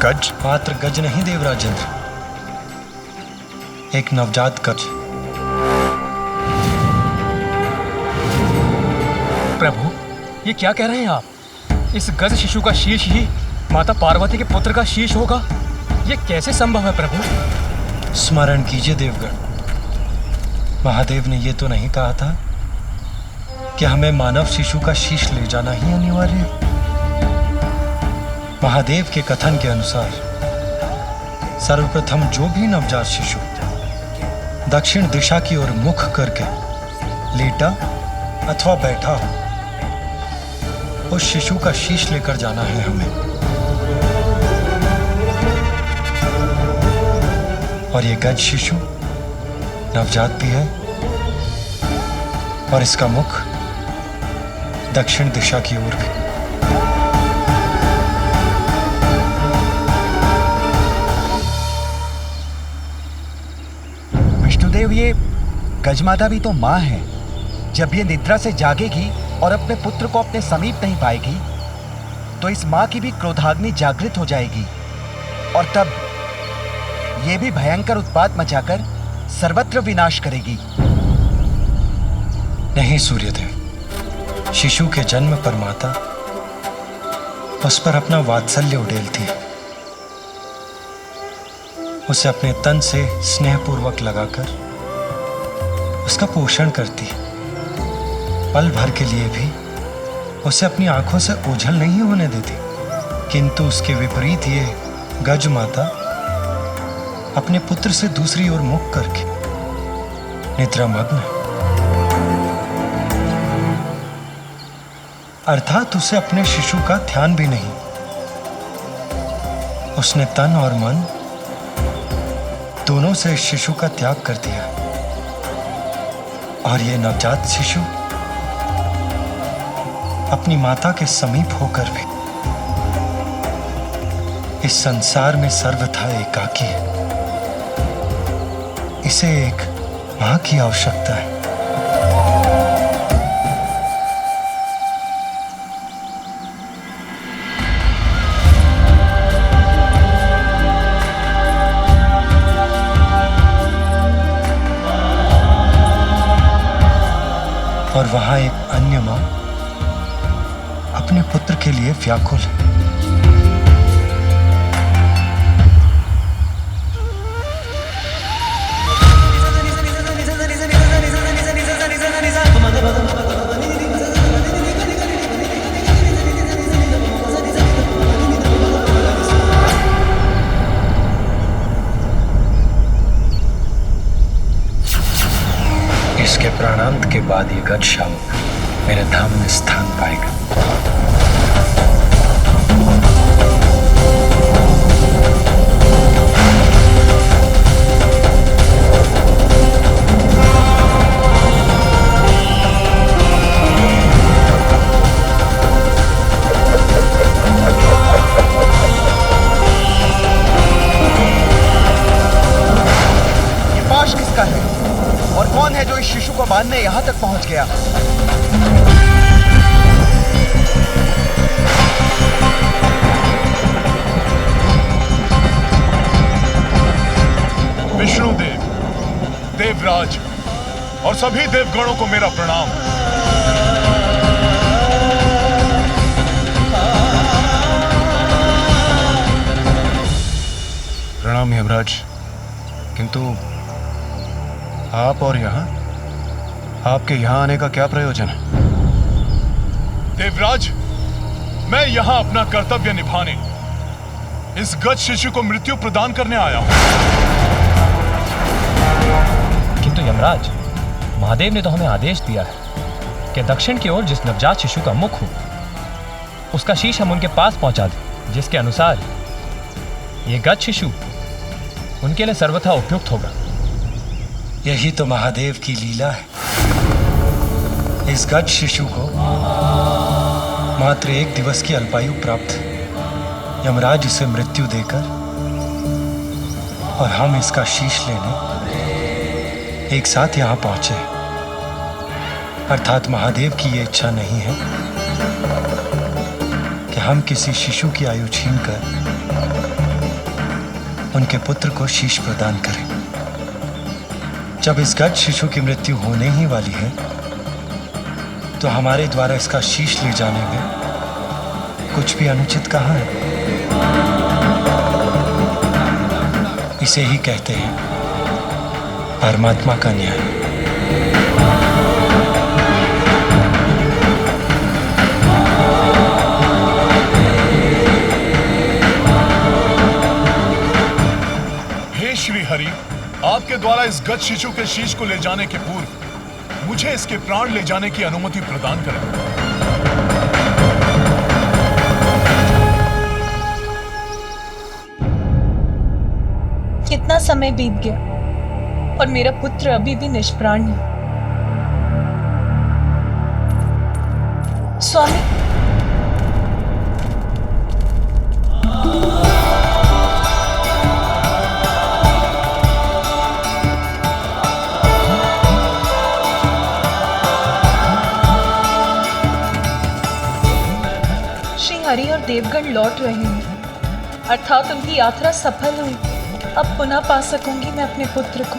गज? मात्र गज नहीं देवराजेंद्र, एक नवजात गज। प्रभु, ये क्या कह रहे हैं आप? इस गज शिशु का शीश ही माता पार्वती के पुत्र का शीश होगा? ये कैसे संभव है प्रभु? स्मरण कीजिए देवगण, महादेव ने ये तो नहीं कहा था कि हमें मानव शिशु का शीश ले जाना ही अनिवार्य है। महादेव के कथन के अनुसार सर्वप्रथम जो भी नवजात शिशु दक्षिण दिशा की ओर मुख करके लेटा अथवा बैठा हो, उस शिशु का शीश लेकर जाना है हमें। और ये गज शिशु नवजात भी है और इसका मुख दक्षिण दिशा की ओर भी। विष्णुदेव, ये गजमाता भी तो माँ है। जब ये निद्रा से जागेगी और अपने पुत्र को अपने समीप नहीं पाएगी तो इस माँ की भी क्रोधाग्नि जागृत हो जाएगी और तब ये भी भयंकर उत्पात मचाकर सर्वत्र विनाश करेगी। नहीं सूर्यदेव, शिशु के जन्म पर माता उस पर अपना वात्सल्य उड़ेलती है, उसे अपने तन से स्नेहपूर्वक लगाकर उसका पोषण करती है। पल भर के लिए भी उसे अपनी आंखों से ओझल नहीं होने देती। किंतु उसके विपरीत ये गज माता अपने पुत्र से दूसरी ओर मुख करके निद्रामग्न है, अर्थात उसे अपने शिशु का ध्यान भी नहीं। उसने तन और मन दोनों से शिशु का त्याग कर दिया और ये नवजात शिशु अपनी माता के समीप होकर भी इस संसार में सर्वथा एकाकी है। इसे एक मां की आवश्यकता है। और वहां एक अन्य मां अपने पुत्र के लिए व्याकुल है। इसके प्राणांत के बाद ये गज शावक मेरे धाम में स्थान पाएगा। ये पाश किसका है और कौन है जो इस शिशु को बांधने यहां तक पहुंच गया? विष्णुदेव, देवराज और सभी देवगणों को मेरा प्रणाम। प्रणाम यमराज। किंतु आप और यहां, आपके यहां आने का क्या प्रयोजन है? देवराज, मैं यहां अपना कर्तव्य निभाने, इस गज शिशु को मृत्यु प्रदान करने आया हूं। किंतु यमराज, महादेव ने तो हमें आदेश दिया है कि दक्षिण की ओर जिस नवजात शिशु का मुख हो उसका शीश हम उनके पास पहुंचा दें, जिसके अनुसार ये गज शिशु उनके लिए सर्वथा उपयुक्त होगा। यही तो महादेव की लीला है। इस गज शिशु को मात्र 1 दिवस की अल्पायु प्राप्त है। यमराज इसे मृत्यु देकर और हम इसका शीश लेने एक साथ यहां पहुंचे। अर्थात महादेव की ये इच्छा नहीं है कि हम किसी शिशु की आयु छीनकर उनके पुत्र को शीश प्रदान करें। जब इस गज शिशु की मृत्यु होने ही वाली है, तो हमारे द्वारा इसका शीश ले जाने में कुछ भी अनुचित कहाँ है? इसे ही कहते हैं परमात्मा का न्याय। हे श्री हरि, आपके द्वारा इस गज शिशु के शीश को ले जाने के पूर्व मुझे इसके प्राण ले जाने की अनुमति प्रदान करें। कितना समय बीत गया और मेरा पुत्र अभी भी निष्प्राण है। स्वामी, श्री हरि और देवगण लौट रहे हैं, अर्थात उनकी यात्रा सफल हुई। अब पुनः पा सकूंगी मैं अपने पुत्र को।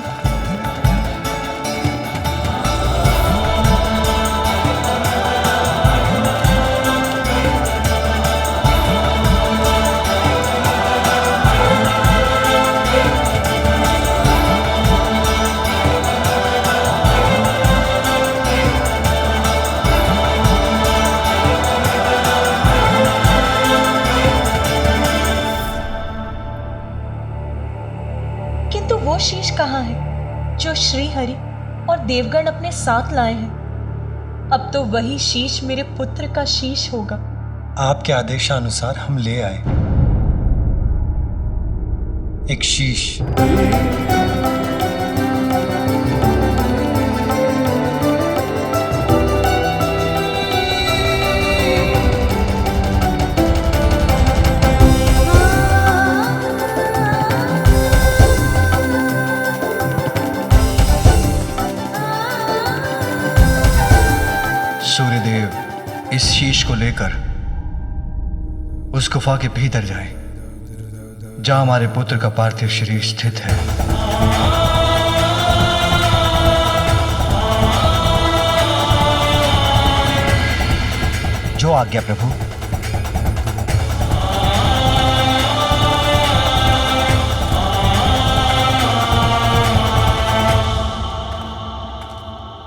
किंतु वो शीश कहाँ है जो श्री हरि और देवगण अपने साथ लाए हैं? अब तो वही शीश मेरे पुत्र का शीश होगा। आपके आदेशानुसार हम ले आए एक शीश। सूर्यदेव इस शीश को लेकर उस गुफा के भीतर जाएं, जहां हमारे पुत्र का पार्थिव शरीर स्थित है। जो आज्ञा प्रभु।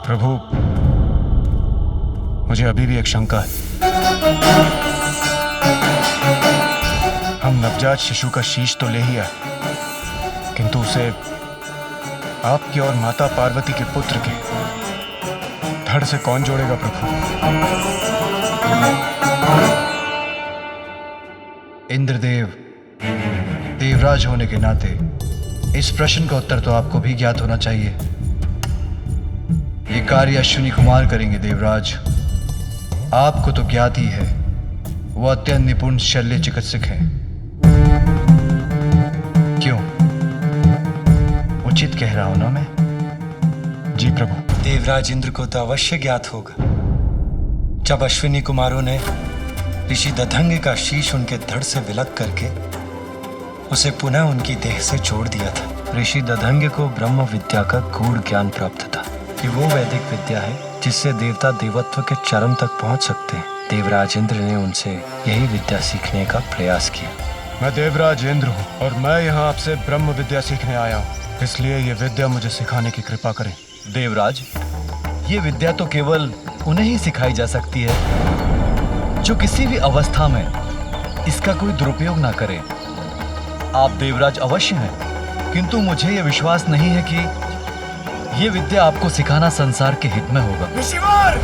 प्रभु, मुझे अभी भी एक शंका है। हम नवजात शिशु का शीश तो ले ही आए, किंतु उसे आपके और माता पार्वती के पुत्र के धड़ से कौन जोड़ेगा प्रभु? इंद्रदेव देवराज होने के नाते इस प्रश्न का उत्तर तो आपको भी ज्ञात होना चाहिए। ये कार्य अश्विनी कुमार करेंगे देवराज। आपको तो ज्ञात ही है, वो अत्यंत निपुण शल्य चिकित्सक हैं। क्यों, उचित कह रहा हूं ना मैं? जी प्रभु। देवराज इंद्र को तो अवश्य ज्ञात होगा, जब अश्विनी कुमारों ने ऋषि दधंग का शीश उनके धड़ से विलग करके उसे पुनः उनकी देह से जोड़ दिया था। ऋषि दधंग को ब्रह्म विद्या का गूढ़ ज्ञान प्राप्त था कि वो वैदिक विद्या है जिससे देवता देवत्व के चरम तक पहुंच सकते हैं। देवराज इंद्र ने उनसे यही विद्या सीखने का प्रयास किया। मैं देवराज इंद्र हूं और मैं यहाँ आपसे ब्रह्म विद्या सीखने आया हूँ, इसलिए ये विद्या मुझे सिखाने की कृपा करें। देवराज, ये विद्या तो केवल उन्हें ही सिखाई जा सकती है जो किसी भी अवस्था में इसका कोई दुरुपयोग ना करें। आप देवराज अवश्य हैं, किंतु मुझे यह विश्वास नहीं है कि ये विद्या आपको सिखाना संसार के हित में होगा। ऋषिवर,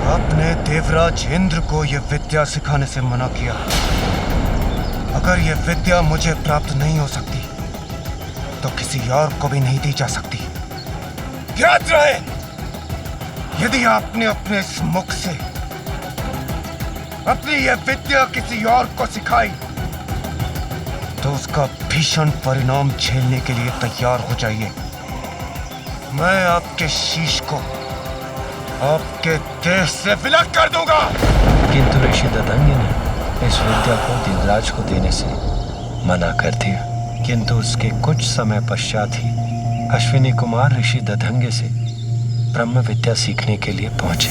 आपने देवराज इंद्र को यह विद्या सिखाने से मना किया। अगर यह विद्या मुझे प्राप्त नहीं हो सकती, तो किसी और को भी नहीं दी जा सकती। याद रहे, यदि आपने अपने इस मुख से अपनी यह विद्या किसी और को सिखाई, तो उसका भीषण परिणाम झेलने के लिए तैयार हो जाइए। मैं आपके शीश को आपके देह से विलग कर दूंगा। किंतु ऋषि दधन्य ने इस विद्या को देवराज को देने से मना कर दिया। किंतु उसके कुछ समय पश्चात ही अश्विनी कुमार ऋषि दधंगे से ब्रह्म विद्या सीखने के लिए पहुंचे।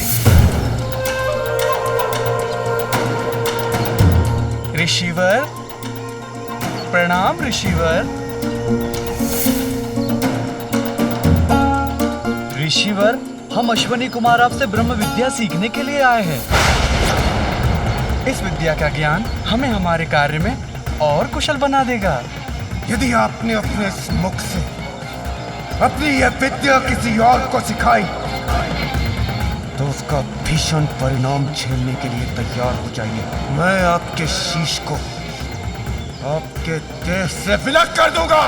ऋषिवर, प्रणाम ऋषिवर। ऋषिवर, हम अश्विनी कुमार आपसे ब्रह्म विद्या सीखने के लिए आए हैं। इस विद्या का ज्ञान हमें हमारे कार्य में और कुशल बना देगा। यदि आपने अपने इस मुख से अपनी यह विद्या किसी और को सिखाई तो उसका भीषण परिणाम झेलने के लिए तैयार हो जाइए। मैं आपके शीश को आपके देह से विलग कर दूंगा।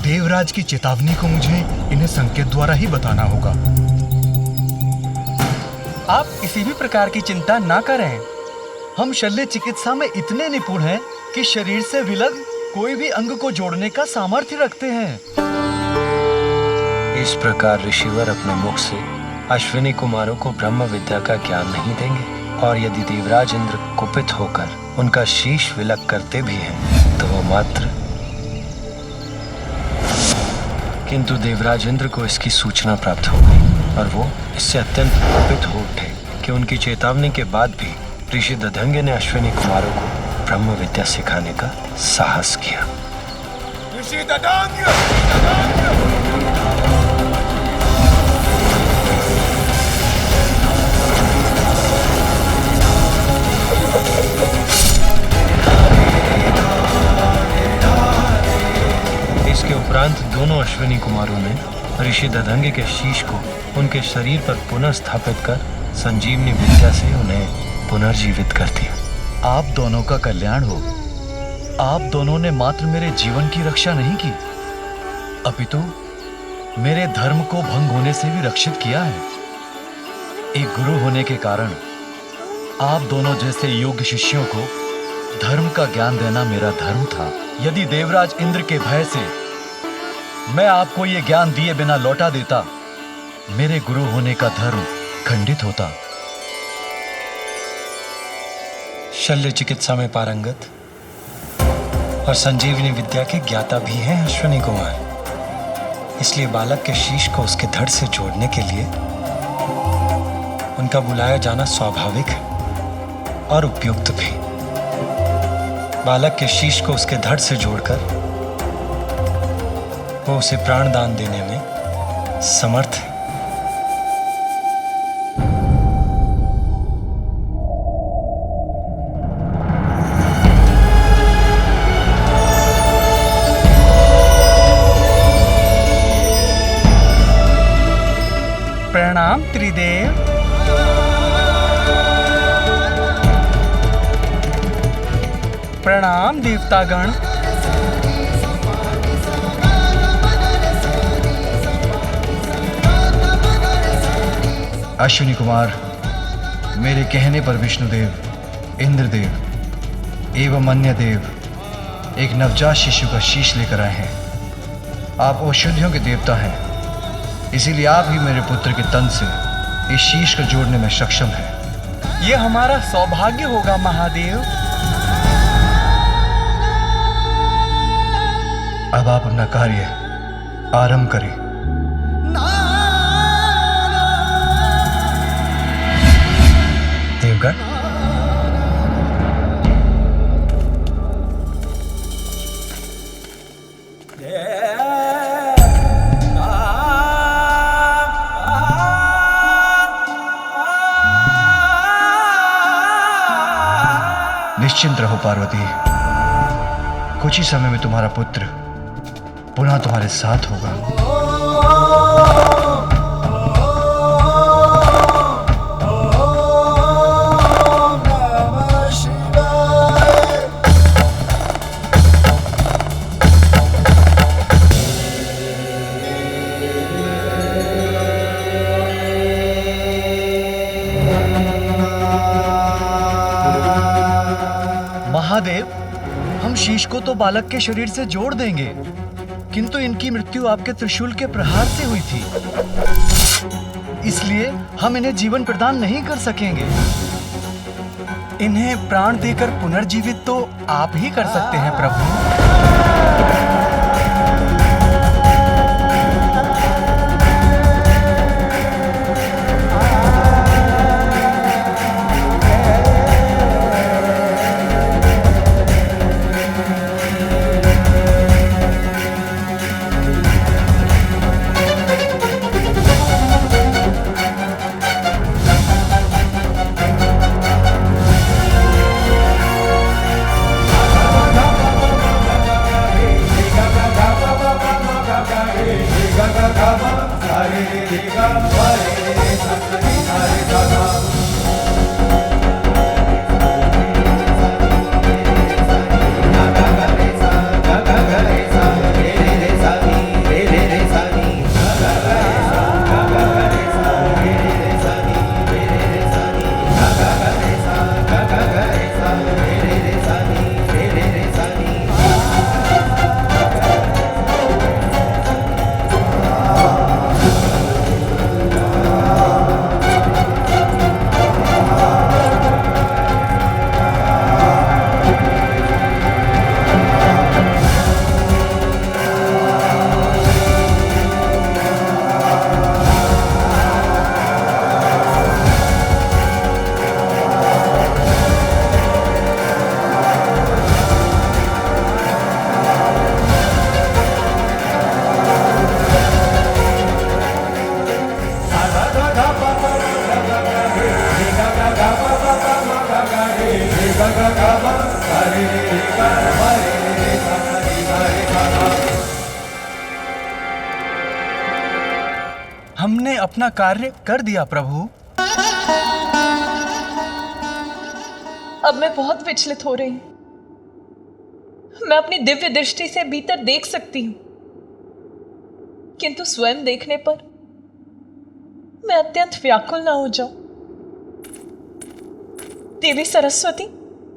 देवराज की चेतावनी को मुझे इन्हें संकेत द्वारा ही बताना होगा। आप किसी भी प्रकार की चिंता ना करें। हम शल्य चिकित्सा में इतने निपुण हैं कि शरीर से विलग कोई भी अंग को जोड़ने का सामर्थ्य रखते हैं। इस प्रकार ऋषिवर अपने मुख से अश्विनी कुमारों को ब्रह्म विद्या का ज्ञान नहीं देंगे, और यदि देवराज इंद्र कुपित होकर उनका शीश विलग करते भी हैं तो वो मात्र। किंतु देवराज इंद्र को इसकी सूचना प्राप्त हो गई और वो इससे अत्यंत कुपित हो उठे कि उनकी चेतावनी के बाद भी ऋषि दधंगे ने अश्विनी कुमारों को ब्रह्म विद्या सिखाने का साहस किया। ऋषि दधंगे! इसके उपरांत दोनों अश्विनी कुमारों ने ऋषि दधंगे के शीश को उनके शरीर पर पुनः स्थापित कर संजीवनी विद्या से उन्हें पुनर्जीवित कर दिया। आप दोनों का कल्याण हो। आप दोनों ने मात्र मेरे जीवन की रक्षा नहीं की, अपितु मेरे धर्म को भंग होने से भी रक्षित किया है। एक गुरु होने के कारण आप दोनों जैसे योग्य शिष्यों को धर्म का ज्ञान देना मेरा धर्म था। यदि देवराज इंद्र के भय से मैं आपको ये ज्ञान दिए बिना लौटा देता, मेरे गुरु होने का धर्म खंडित होता। शल्य चिकित्सा में पारंगत और संजीवनी विद्या के ज्ञाता भी हैं अश्विनी कुमार, इसलिए बालक के शीश को उसके धड़ से जोड़ने के लिए उनका बुलाया जाना स्वाभाविक है और उपयुक्त भी। बालक के शीश को उसके धड़ से जोड़कर वो उसे प्राण दान देने में समर्थ है। प्रणाम त्रिदेव। प्रणाम देवतागण। अश्विनी कुमार, मेरे कहने पर विष्णुदेव, इंद्रदेव एवं अन्य देव एक नवजात शिशु का शीश लेकर आए हैं। आप औषधियों के देवता हैं, इसीलिए आप ही मेरे पुत्र के तन से इस शीश को जोड़ने में सक्षम हैं। ये हमारा सौभाग्य होगा महादेव। अब आप अपना कार्य आरंभ करें। देवगण, निश्चिंत रहो पार्वती, कुछ ही समय में तुम्हारा पुत्र पुनः तुम्हारे साथ होगा। महादेव, हम शीश को तो बालक के शरीर से जोड़ देंगे, किंतु इनकी मृत्यु आपके त्रिशूल के प्रहार से हुई थी, इसलिए हम इन्हें जीवन प्रदान नहीं कर सकेंगे। इन्हें प्राण देकर पुनर्जीवित तो आप ही कर सकते हैं प्रभु। हमने अपना कार्य कर दिया प्रभु। अब मैं बहुत विचलित हो रही हूं। मैं अपनी दिव्य दृष्टि से भीतर देख सकती हूं, किंतु स्वयं देखने पर मैं अत्यंत व्याकुल ना हो जाऊं। देवी सरस्वती,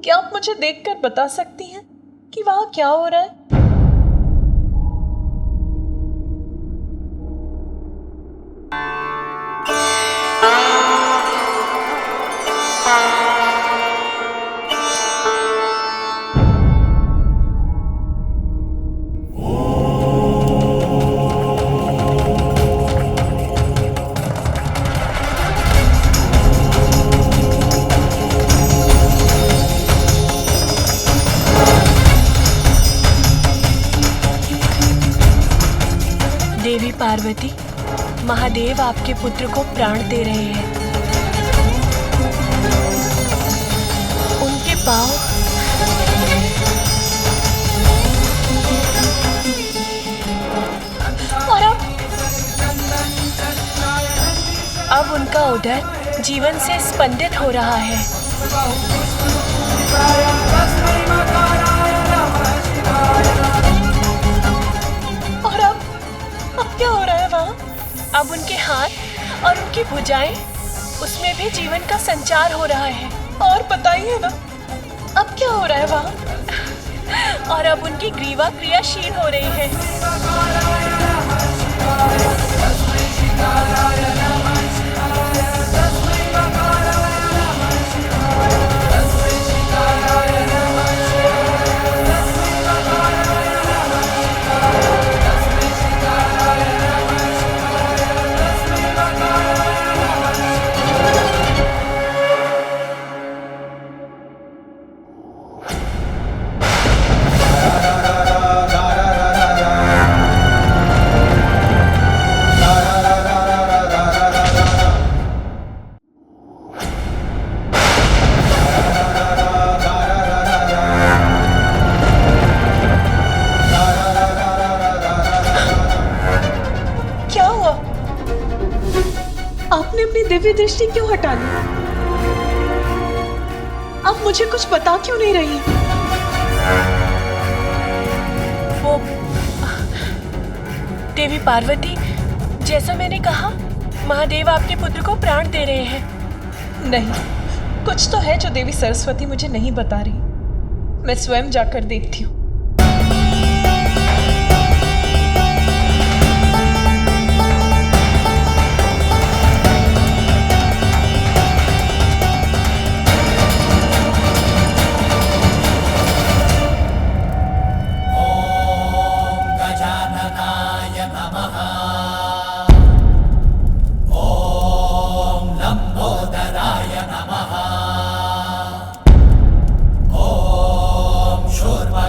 क्या आप मुझे देखकर बता सकती हैं कि वहां क्या हो रहा है? देवी पार्वती, महादेव आपके पुत्र को प्राण दे रहे हैं। उनके पांव और अब उनका उदर जीवन से स्पंदित हो रहा है। और अब क्या हो रहा है वहां? अब उनके हाथ और उनकी भुजाएं, उसमें भी जीवन का संचार हो रहा है। और बताइए ना, अब क्या हो रहा है वहां? और अब उनकी ग्रीवा क्रियाशील हो रही है। आपने अपनी दिव्य दृष्टि क्यों हटा ली? आप मुझे कुछ बता क्यों नहीं रही? वो देवी पार्वती, जैसा मैंने कहा, महादेव आपके पुत्र को प्राण दे रहे हैं। नहीं, कुछ तो है जो देवी सरस्वती मुझे नहीं बता रही। मैं स्वयं जाकर देखती हूँ। Shurva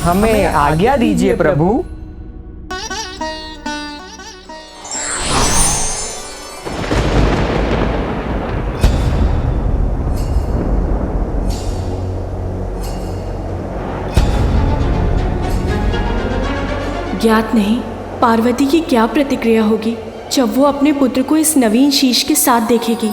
हमें आज्ञा दीजिए प्रभु। ज्ञात नहीं पार्वती की क्या प्रतिक्रिया होगी जब वो अपने पुत्र को इस नवीन शीश के साथ देखेगी।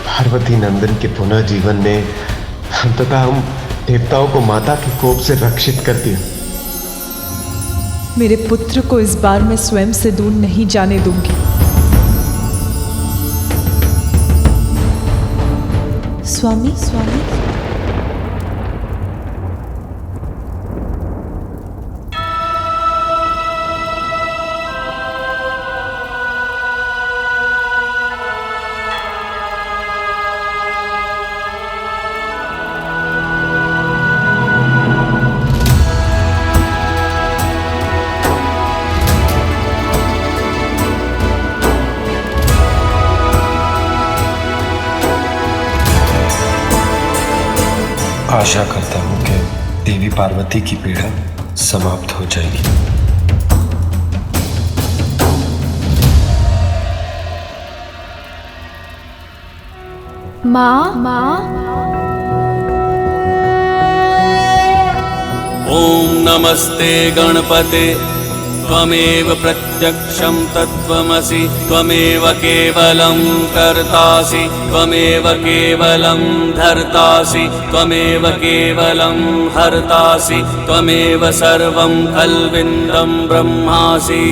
पार्वती नंदन के पुनः जीवन ने अंततः हम देवताओं को माता के कोप से रक्षित कर दिया। मेरे पुत्र को इस बार मैं स्वयं से दूर नहीं जाने दूंगी। स्वामी स्वामी आशा करता हूँ कि देवी पार्वती की पीड़ा समाप्त हो जाएगी। माँ ओम नमस्ते गणपते त्वमेव प्रत्यक्षं तत्त्वमसि त्वमेव केवलं कर्तासि त्वमेव केवलं धर्तासि त्वमेव केवलं हर्तासि त्वमेव सर्वं खल्विन्दं ब्रह्मासि।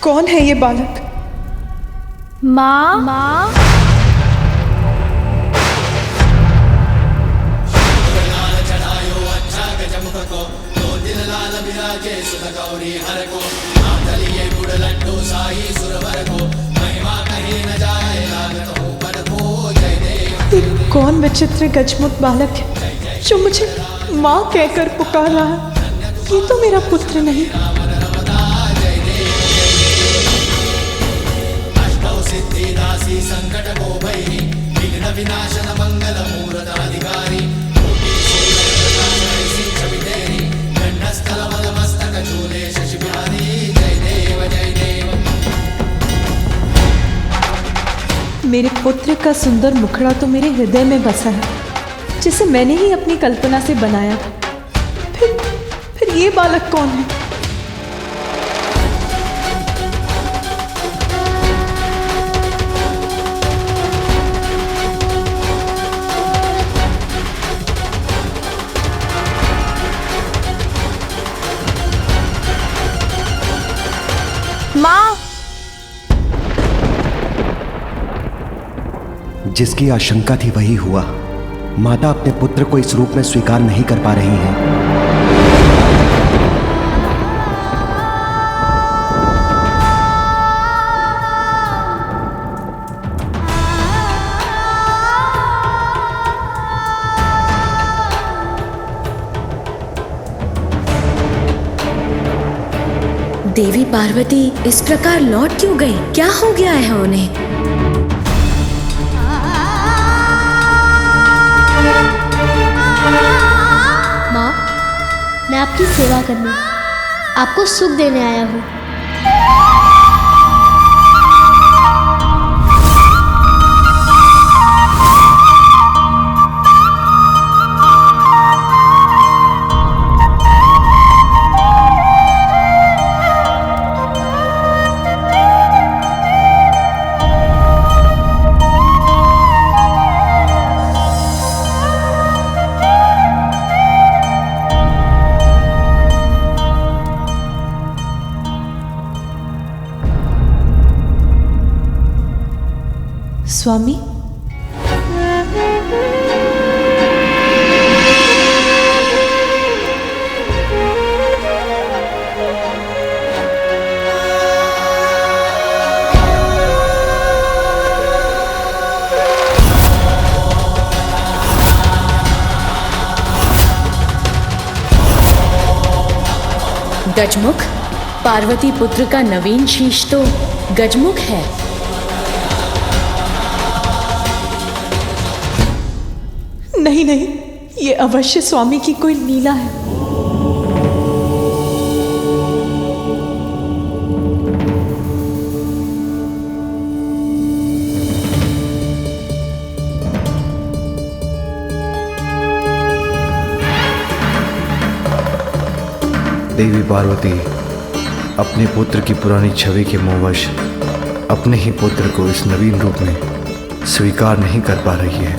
कौन है ये बालक? माँ कौन विचित्र गजमुख बालक है जो मुझे माँ कहकर पुकार रहा है? ये तो मेरा पुत्र नहीं। मेरे पुत्र का सुंदर मुखड़ा तो मेरे हृदय में बसा है, जिसे मैंने ही अपनी कल्पना से बनाया था। फिर ये बालक कौन है? माँ जिसकी आशंका थी वही हुआ। माता अपने पुत्र को इस रूप में स्वीकार नहीं कर पा रही हैं। देवी पार्वती इस प्रकार लौट क्यों गई? क्या हो गया है उन्हें? माँ, मैं आपकी सेवा करने, आपको सुख देने आया हूँ। स्वामी, गजमुख, पार्वती पुत्र का नवीन शीश तो गजमुख है। नहीं नहीं, ये अवश्य स्वामी की कोई लीला है। देवी पार्वती अपने पुत्र की पुरानी छवि के मोहवश अपने ही पुत्र को इस नवीन रूप में स्वीकार नहीं कर पा रही है,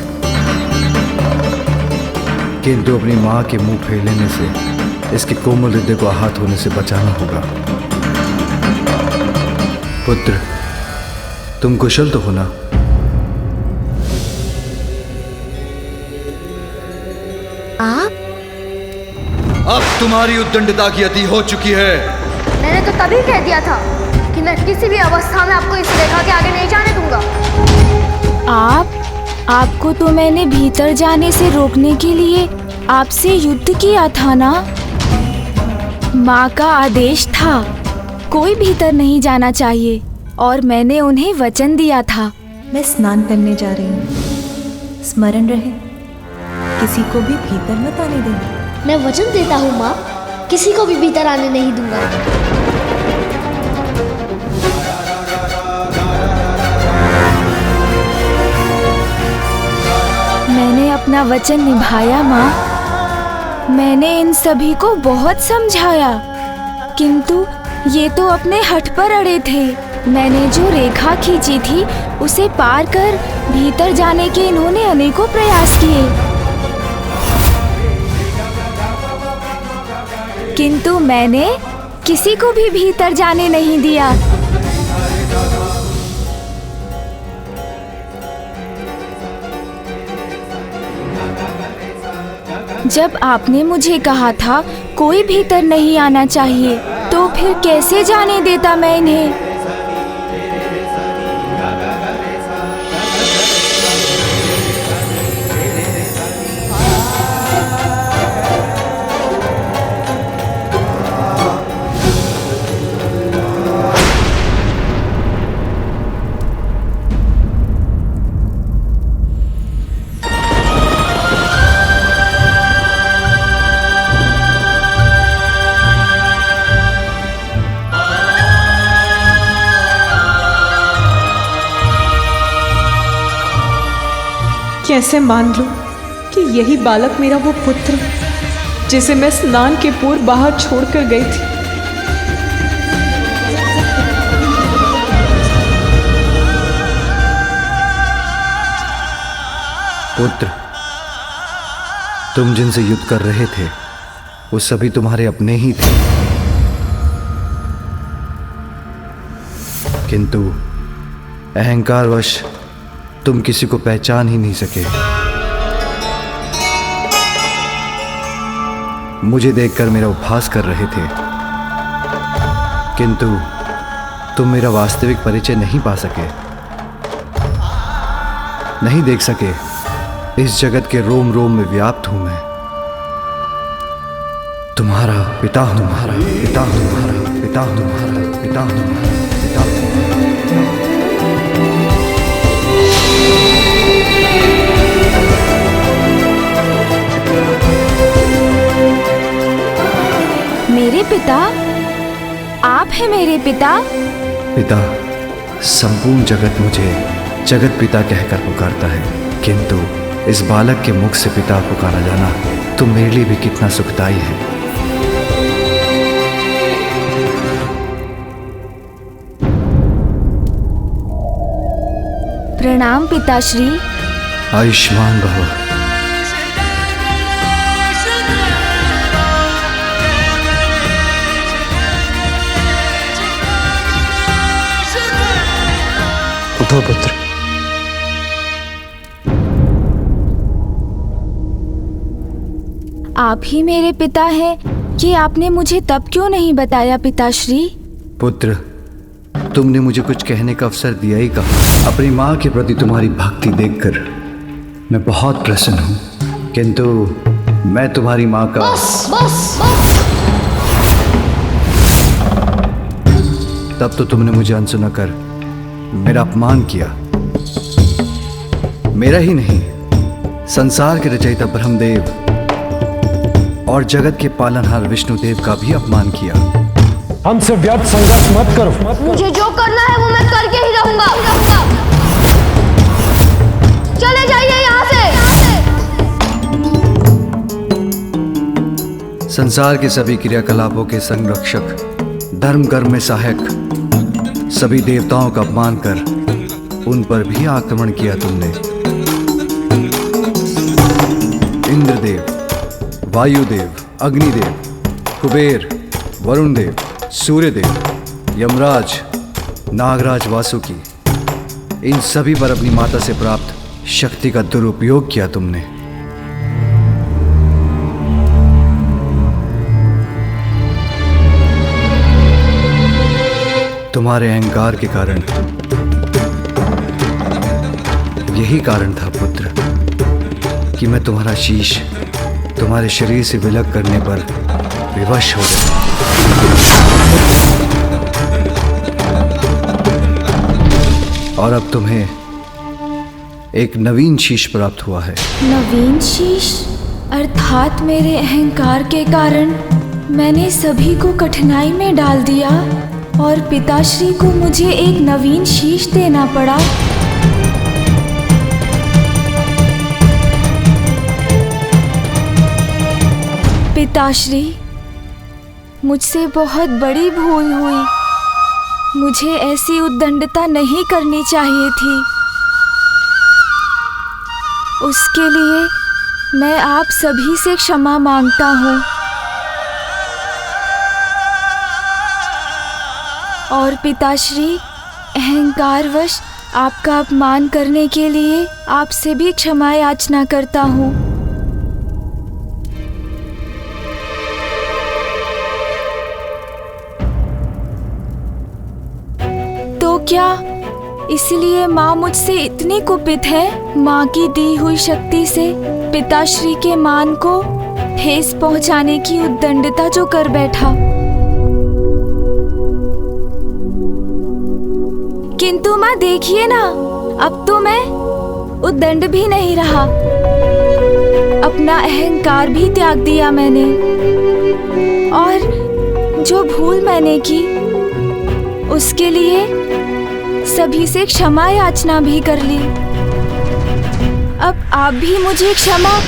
किंतु अपनी मां के मुंह फेर लेने से इसके कोमल हृदय को आहत होने से बचाना होगा। पुत्र, तुम कुशल तो हो ना? आप? अब तुम्हारी उद्दंडता की अति हो चुकी है। मैंने तो तभी कह दिया था कि मैं किसी भी अवस्था में आपको इस रेखा के आगे नहीं जाने दूंगा। आपको तो मैंने भीतर जाने से रोकने के लिए आपसे युद्ध किया था ना? माँ का आदेश था कोई भीतर नहीं जाना चाहिए और मैंने उन्हें वचन दिया था। मैं स्नान करने जा रही हूँ, स्मरण रहे किसी को भी भीतर मत आने देना। मैं वचन देता हूँ माँ, किसी को भी भीतर आने नहीं दूंगा। मैंने अपना वचन निभाया माँ। मैंने इन सभी को बहुत समझाया, किंतु ये तो अपने हठ पर अड़े थे। मैंने जो रेखा खींची थी उसे पार कर भीतर जाने के इन्होंने अनेकों प्रयास किए, किंतु मैंने किसी को भी भीतर जाने नहीं दिया। जब आपने मुझे कहा था कोई भीतर नहीं आना चाहिए, तो फिर कैसे जाने देता मैं इन्हें? कैसे मान लूं कि यही बालक मेरा वो पुत्र जिसे मैं स्नान के पूर्व बाहर छोड़कर गई थी। पुत्र, तुम जिनसे युद्ध कर रहे थे वो सभी तुम्हारे अपने ही थे, किंतु अहंकारवश तुम किसी को पहचान ही नहीं सके। मुझे देखकर मेरा उपहास कर रहे थे, किंतु तुम मेरा वास्तविक परिचय नहीं पा सके, नहीं देख सके। इस जगत के रोम रोम में व्याप्त हूं मैं। तुम्हारा पिता हूं, तुम्हारा पिता हूं, तुम्हारा पिता हूं, तुम्हारा पिता हूं, तुम्हारा पिता हूं। मेरे पिता? आप हैं मेरे पिता? पिता, संपूर्ण जगत मुझे जगत पिता कहकर पुकारता है, किंतु इस बालक के मुख से पिता पुकारा जाना तो मेरे लिए भी कितना सुखदायी है। प्रणाम पिताश्री। आयुष्मान भव। उठो पुत्र, आप ही मेरे पिता हैं कि आपने मुझे तब क्यों नहीं बताया पिताश्री? पुत्र, तुमने मुझे कुछ कहने का अवसर दिया ही कहा। अपनी माँ के प्रति तुम्हारी भक्ति देखकर मैं बहुत प्रसन्न हूँ, किंतु मैं तुम्हारी माँ का तब तो तुमने मुझे अनसुना कर मेरा अपमान किया। मेरा ही नहीं, संसार के रचयिता ब्रह्मदेव और जगत के पालनहार विष्णुदेव का भी अपमान किया। हमसे व्यर्थ संघर्ष मत करो। मुझे जो करना है वो मैं करके ही रहूंगा। चले जाइए यहाँ से। संसार के सभी क्रियाकलापों के संरक्षक, धर्म कर्म में सहायक सभी देवताओं का अपमान कर उन पर भी आक्रमण किया तुमने। इंद्रदेव, वायुदेव, अग्निदेव, कुबेर, वरुण देव, सूर्यदेव, यमराज, नागराज, वासुकी, इन सभी पर अपनी माता से प्राप्त शक्ति का दुरुपयोग किया तुमने। तुम्हारे अहंकार के कारण, यही कारण था पुत्र कि मैं तुम्हारा शीश तुम्हारे शरीर से विलग करने पर विवश हो गया। और अब तुम्हें एक नवीन शीश प्राप्त हुआ है। नवीन शीश? अर्थात मेरे अहंकार के कारण मैंने सभी को कठिनाई में डाल दिया और पिताश्री को मुझे एक नवीन शीश देना पड़ा। पिताश्री, मुझसे बहुत बड़ी भूल हुई। मुझे ऐसी उद्दंडता नहीं करनी चाहिए थी। उसके लिए मैं आप सभी से क्षमा मांगता हूँ। और पिताश्री, अहंकारवश आपका अपमान करने के लिए आपसे भी क्षमा याचना करता हूँ। तो क्या इसलिए माँ मुझसे इतनी कुपित है? माँ की दी हुई शक्ति से पिताश्री के मान को ठेस पहुँचाने की उद्दंडता जो कर बैठा। किंतु माँ देखिए ना, अब तो मैं उद्दंड भी नहीं रहा। अपना अहंकार भी त्याग दिया मैंने और जो भूल मैंने की उसके लिए सभी से क्षमा याचना भी कर ली। अब आप भी मुझे क्षमा।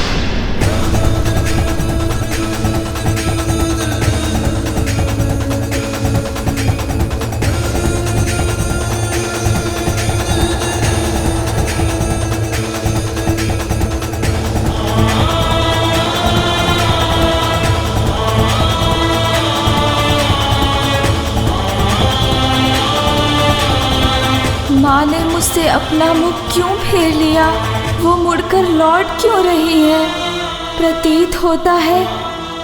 माँ ने मुझसे अपना मुख क्यों फेर लिया? वो मुड़कर लौट क्यों रही है? प्रतीत होता है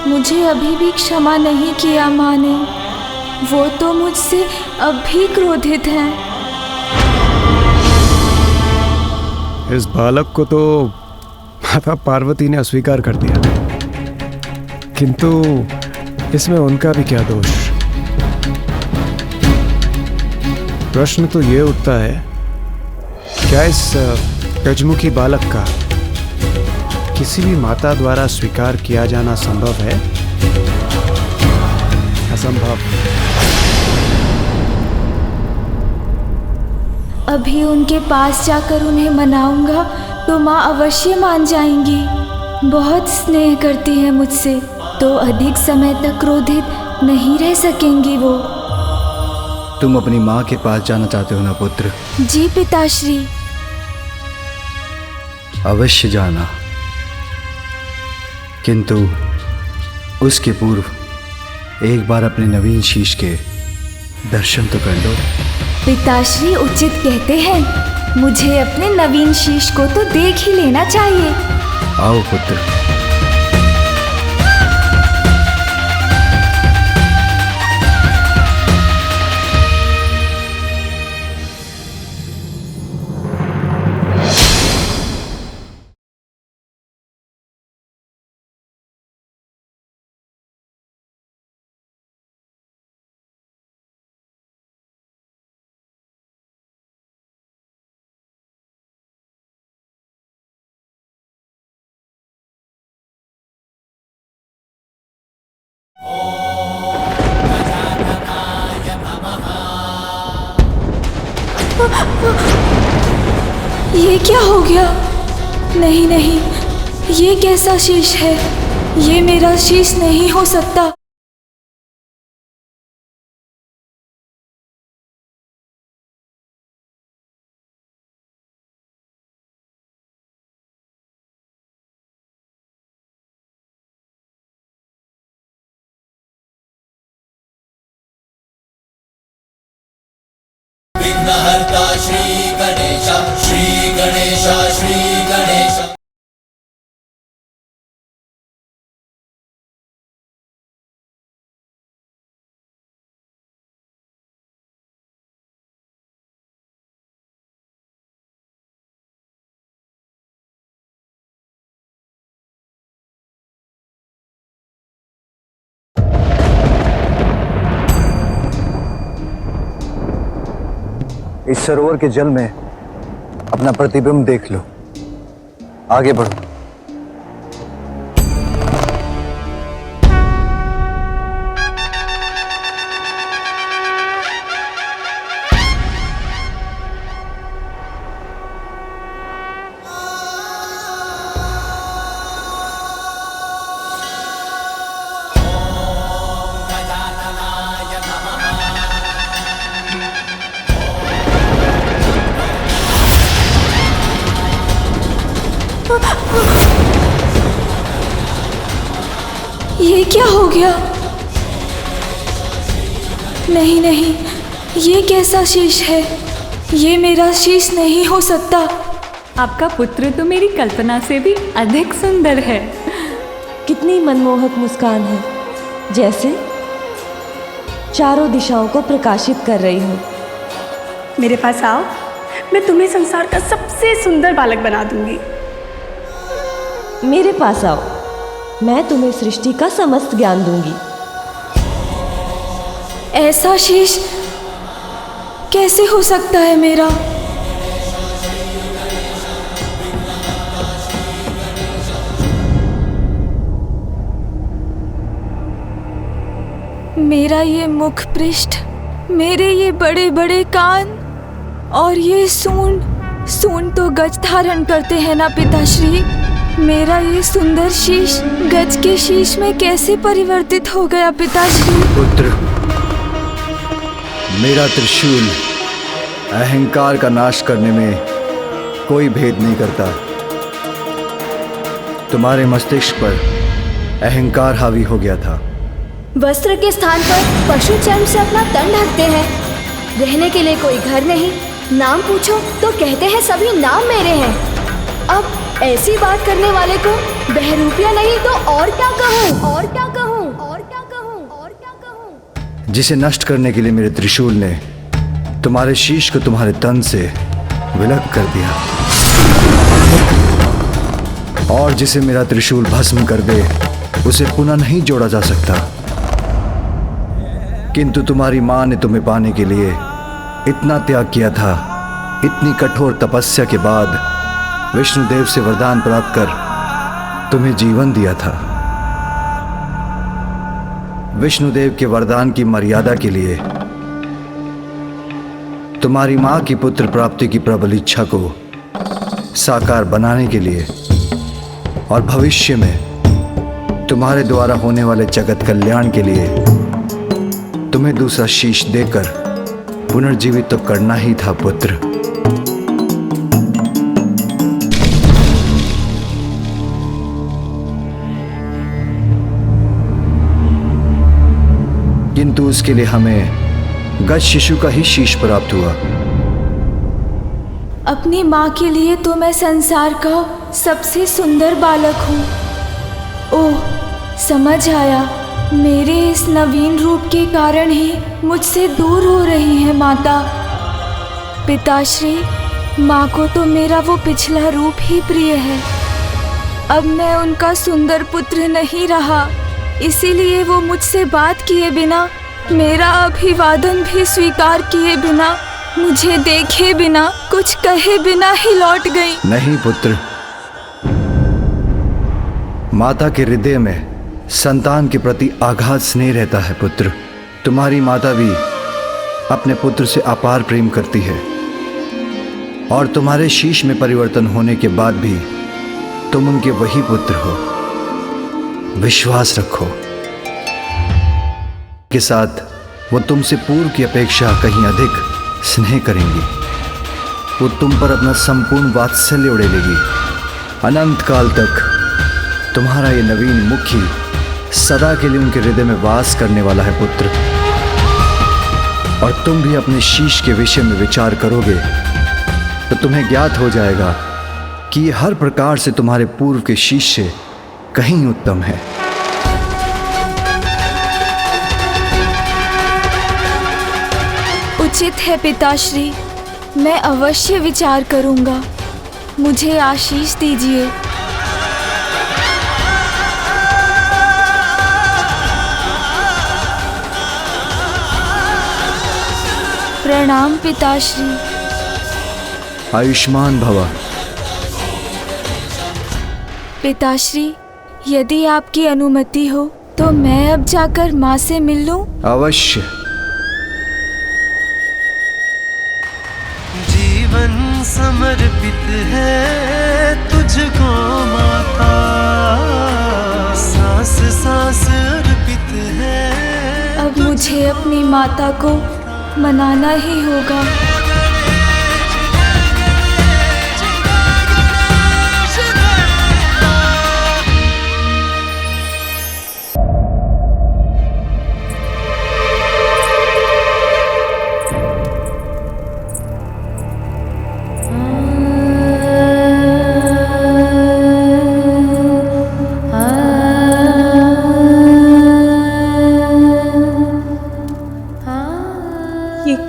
मुझे अभी भी क्षमा नहीं किया माँ ने। वो तो मुझसे अब भी क्रोधित हैं। इस बालक को तो माता पार्वती ने अस्वीकार कर दिया, किंतु इसमें उनका भी क्या दोष? प्रश्न तो ये उठता है, क्या इस गजमुखी बालक का किसी भी माता द्वारा स्वीकार किया जाना संभव है? असंभव। अभी उनके पास जाकर उन्हें मनाऊंगा तो माँ अवश्य मान जाएंगी। बहुत स्नेह करती है मुझसे, तो अधिक समय तक क्रोधित नहीं रह सकेंगी वो। तुम अपनी माँ के पास जाना चाहते हो ना पुत्र? जी पिताश्री। अवश्य जाना, किंतु उसके पूर्व एक बार अपने नवीन शीश के दर्शन तो कर लो। पिताश्री उचित कहते हैं, मुझे अपने नवीन शीश को तो देख ही लेना चाहिए। आओ पुत्र। ये क्या हो गया? नहीं नहीं, ये कैसा शीश है? ये मेरा शीश नहीं हो सकता। विघ्नहर्ता श्री गणेश, श्री गणेश, श्री गणेश। इस सरोवर के जल में अपना प्रतिबिंब देख लो। आगे बढ़ो। ये क्या हो गया? नहीं नहीं, ये कैसा शीश है? ये मेरा शीश नहीं हो सकता। आपका पुत्र तो मेरी कल्पना से भी अधिक सुंदर है। कितनी मनमोहक मुस्कान है, जैसे चारों दिशाओं को प्रकाशित कर रही हो। मेरे पास आओ, मैं तुम्हें संसार का सबसे सुंदर बालक बना दूंगी। मेरे पास आओ, मैं तुम्हें सृष्टि का समस्त ज्ञान दूंगी। ऐसा शीश कैसे हो सकता है मेरा? मेरा ये मुख पृष्ठ, मेरे ये बड़े बड़े कान और ये सूंड तो गज धारण करते हैं ना पिताश्री। मेरा ये सुंदर शीश गज के शीश में कैसे परिवर्तित हो गया पिताश्री? पुत्र, मेरा त्रिशूल अहंकार का नाश करने में कोई भेद नहीं करता। तुम्हारे मस्तिष्क पर अहंकार हावी हो गया था। वस्त्र के स्थान पर पशु चर्म से अपना तन ढकते हैं। रहने के लिए कोई घर नहीं, नाम पूछो तो कहते हैं सभी नाम मेरे हैं। अब ऐसी बात करने वाले को बहरूपिया नहीं तो और क्या कहूँ? और क्या कहूँ? और क्या कहूँ? और क्या कहूँ? जिसे नष्ट करने के लिए मेरे त्रिशूल ने तुम्हारे शीश को तुम्हारे तन से विलग कर दिया, और जिसे मेरा त्रिशूल भस्म कर दे उसे पुनः नहीं जोड़ा जा सकता। किंतु तुम्हारी माँ ने तुम्हें पाने के लिए इतना त्याग किया था। इतनी कठोर तपस्या के बाद विष्णुदेव से वरदान प्राप्त कर तुम्हें जीवन दिया था। विष्णुदेव के वरदान की मर्यादा के लिए तुम्हारी मां की पुत्र प्राप्ति की प्रबल इच्छा को साकार बनाने के लिए और भविष्य में तुम्हारे द्वारा होने वाले जगत कल्याण के लिए तुम्हें दूसरा शीश देकर पुनर्जीवित तो करना ही था पुत्र। किंतु उसके लिए हमें गज शिशु का ही शीश प्राप्त हुआ। अपनी माँ के लिए तो मैं संसार का सबसे सुंदर बालक हूँ। ओह, समझ आया। मेरे इस नवीन रूप के कारण ही मुझसे दूर हो रही है माता। पिताश्री, माँ को तो मेरा वो पिछला रूप ही प्रिय है। अब मैं उनका सुंदर पुत्र नहीं रहा, इसीलिए वो मुझसे बात किए बिना, मेरा अभिवादन भी स्वीकार किए बिना, मुझे देखे बिना, कुछ कहे बिना ही लौट गई। नहीं पुत्र, माता के हृदय में संतान के प्रति आघात स्नेह रहता है पुत्र। तुम्हारी माता भी अपने पुत्र से अपार प्रेम करती है। और तुम्हारे शीश में परिवर्तन होने के बाद भी तुम उनके वही पुत्र हो। विश्वास रखो के साथ वो तुमसे पूर्व की अपेक्षा कहीं अधिक स्नेह करेंगी। वो तुम पर अपना संपूर्ण वात्सल्य उड़ेलेगी। अनंत काल तक तुम्हारा ये नवीन मुखी सदा के लिए उनके हृदय में वास करने वाला है पुत्र। और तुम भी अपने शीश के विषय में विचार करोगे तो तुम्हें ज्ञात हो जाएगा कि ये हर प्रकार से तुम्हारे पूर्व के शीश से कहीं उत्तम है। उचित है पिताश्री, मैं अवश्य विचार करूंगा। मुझे आशीष दीजिए। प्रणाम पिताश्री। आयुष्मान भव। पिताश्री, यदि आपकी अनुमति हो तो मैं अब जाकर माँ से मिल लूं? अवश्य। जीवन समर्पित है तुझको माता, सांस सांस अर्पित है। अब मुझे अपनी माता को मनाना ही होगा।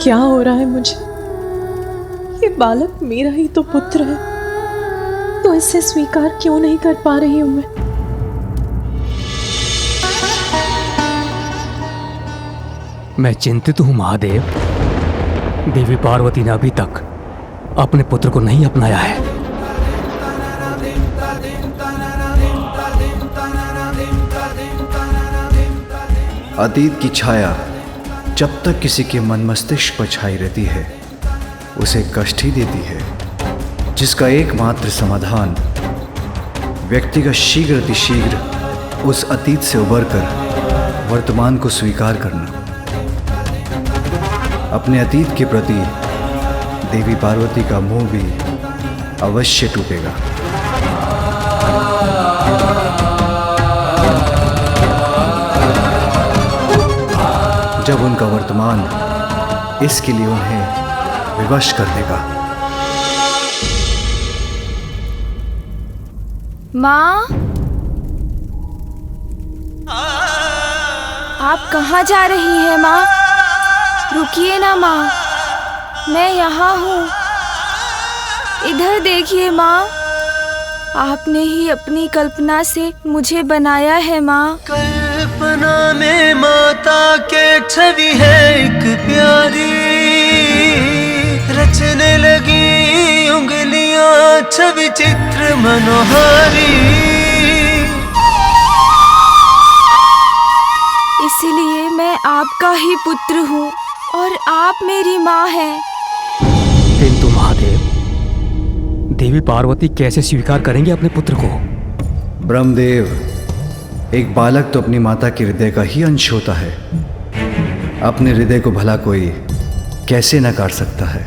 क्या हो रहा है मुझे? ये बालक मेरा ही तो पुत्र है, तो इसे स्वीकार क्यों नहीं कर पा रही हूं मैं? मैं चिंतित हूं महादेव। देवी पार्वती ने अभी तक अपने पुत्र को नहीं अपनाया है। अतीत की छाया जब तक किसी के मन मस्तिष्क पर छाई रहती है उसे कष्ट ही देती है, जिसका एकमात्र समाधान व्यक्ति का शीघ्र अतिशीघ्र उस अतीत से उबरकर वर्तमान को स्वीकार करना। अपने अतीत के प्रति देवी पार्वती का मोह भी अवश्य टूटेगा। जब उनका वर्तमान इसके लिए उन्हें विवश कर देगा। माँ, आप कहाँ जा रही हैं माँ? रुकिए ना माँ, मैं यहाँ हूँ। इधर देखिए माँ, आपने ही अपनी कल्पना से मुझे बनाया है माँ। कल्पना में माता के छवि है एक प्यारी, रचने लगी उंगलियां छवि चित्र मनोहारी। इसलिए मैं आपका ही पुत्र हूँ और आप मेरी माँ हैं। किंतु महादेव, देवी पार्वती कैसे स्वीकार करेंगे अपने पुत्र को? ब्रह्मदेव, एक बालक तो अपनी माता के हृदय का ही अंश होता है। अपने हृदय को भला कोई कैसे नकार सकता है?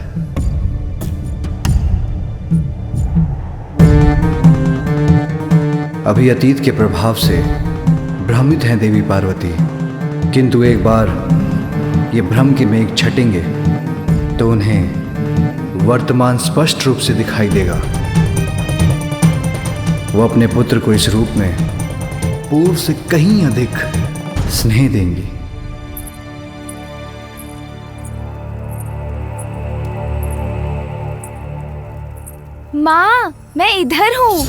अभी अतीत के प्रभाव से भ्रमित हैं देवी पार्वती, किंतु एक बार ये भ्रम के मेघ छटेंगे तो उन्हें वर्तमान स्पष्ट रूप से दिखाई देगा। वो अपने पुत्र को इस रूप में पूर्व से कहीं अधिक स्नेह देंगी। माँ, मैं इधर हूँ।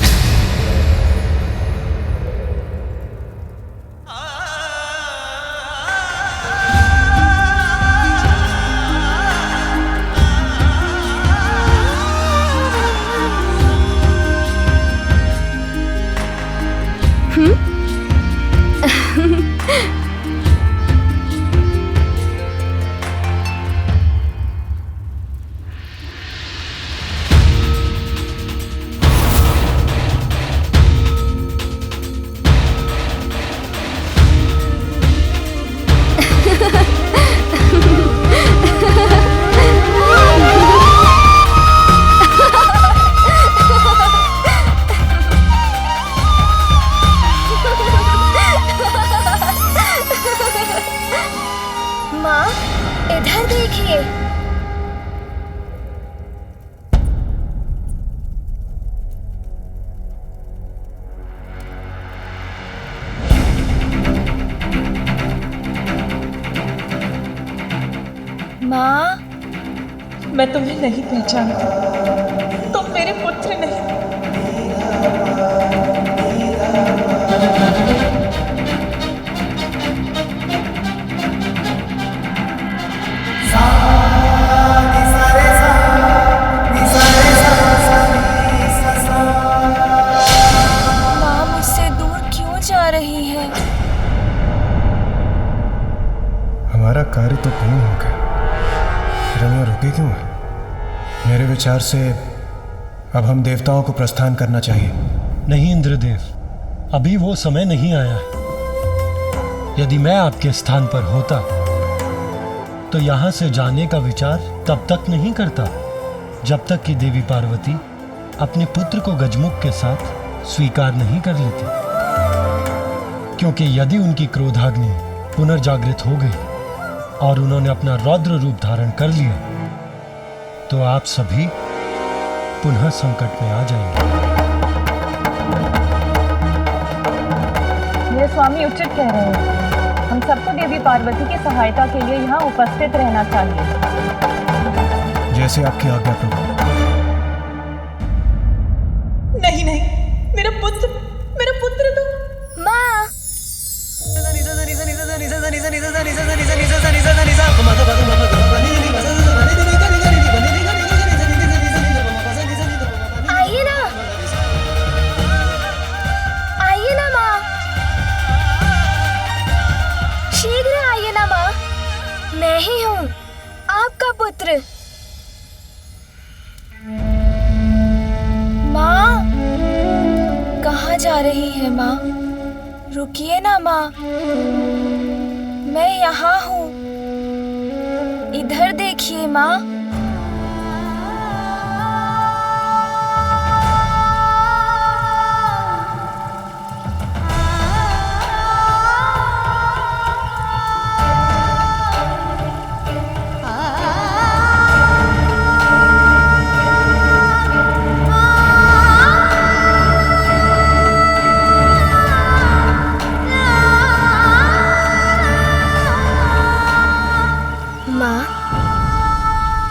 माँ, मैं तुम्हें नहीं पहचानती। तुम मेरे पुत्र नहीं। माँ मुझसे दूर क्यों जा रही है? हमारा कार्य तो पूर्ण हो गया, रमिया रुकी क्यों है? मेरे विचार से अब हम देवताओं को प्रस्थान करना चाहिए। नहीं इंद्रदेव, अभी वो समय नहीं आया है। यदि मैं आपके स्थान पर होता तो यहां से जाने का विचार तब तक नहीं करता जब तक कि देवी पार्वती अपने पुत्र को गजमुख के साथ स्वीकार नहीं कर लेती। क्योंकि यदि उनकी क्रोधाग्नि पुनर्जागृत हो गई और उन्होंने अपना रौद्र रूप धारण कर लिया तो आप सभी पुनः संकट में आ जाएंगे। मेरे स्वामी उचित कह रहे हैं। हम सबको देवी पार्वती की सहायता के लिए यहाँ उपस्थित रहना चाहिए। जैसे आपकी आज्ञा प्रभु। नहीं नहीं, मेरा पुत्र तो माँ। आइए ना, आइए ना माँ, शीघ्र आइए ना माँ। मैं ही हूँ, आपका पुत्र। माँ, कहाँ जा रही है माँ? रुकिए ना माँ, मैं यहाँ हूँ। इधर देखिए माँ।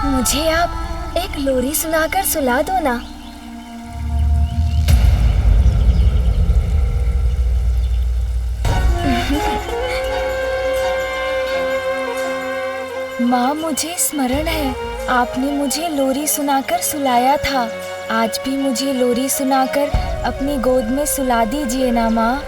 मुझे आप एक लोरी सुनाकर सुला दो ना। माँ, मुझे स्मरण है, आपने मुझे लोरी सुनाकर सुलाया था। आज भी मुझे लोरी सुनाकर अपनी गोद में सुला दीजिए ना माँ।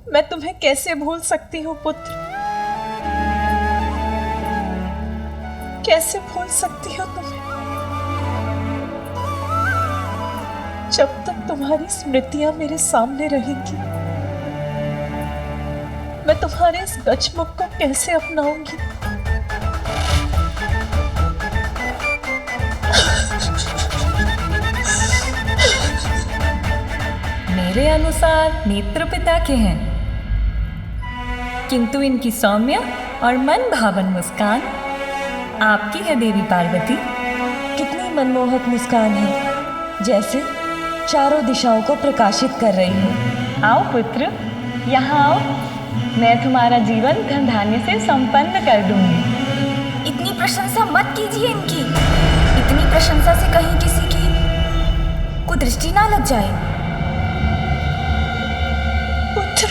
मैं तुम्हें कैसे भूल सकती हूँ पुत्र? कैसे भूल सकती हूँ तुम्हें? जब तक तुम्हारी स्मृतियां मेरे सामने रहेंगी, मैं तुम्हारे इस गजमुख को कैसे अपनाऊंगी? मेरे अनुसार नेत्र पिता के हैं, किंतु इनकी सौम्य और मन भावन मुस्कान आपकी है देवी पार्वती। कितनी मनमोहक मुस्कान है, जैसे चारों दिशाओं को प्रकाशित कर रही हो। आओ पुत्र, यहाँ आओ, मैं तुम्हारा जीवन धन धान्य से संपन्न कर दूंगी। इतनी प्रशंसा मत कीजिए इनकी। इतनी प्रशंसा से कहीं किसी की कुदृष्टि ना लग जाए। पुत्र,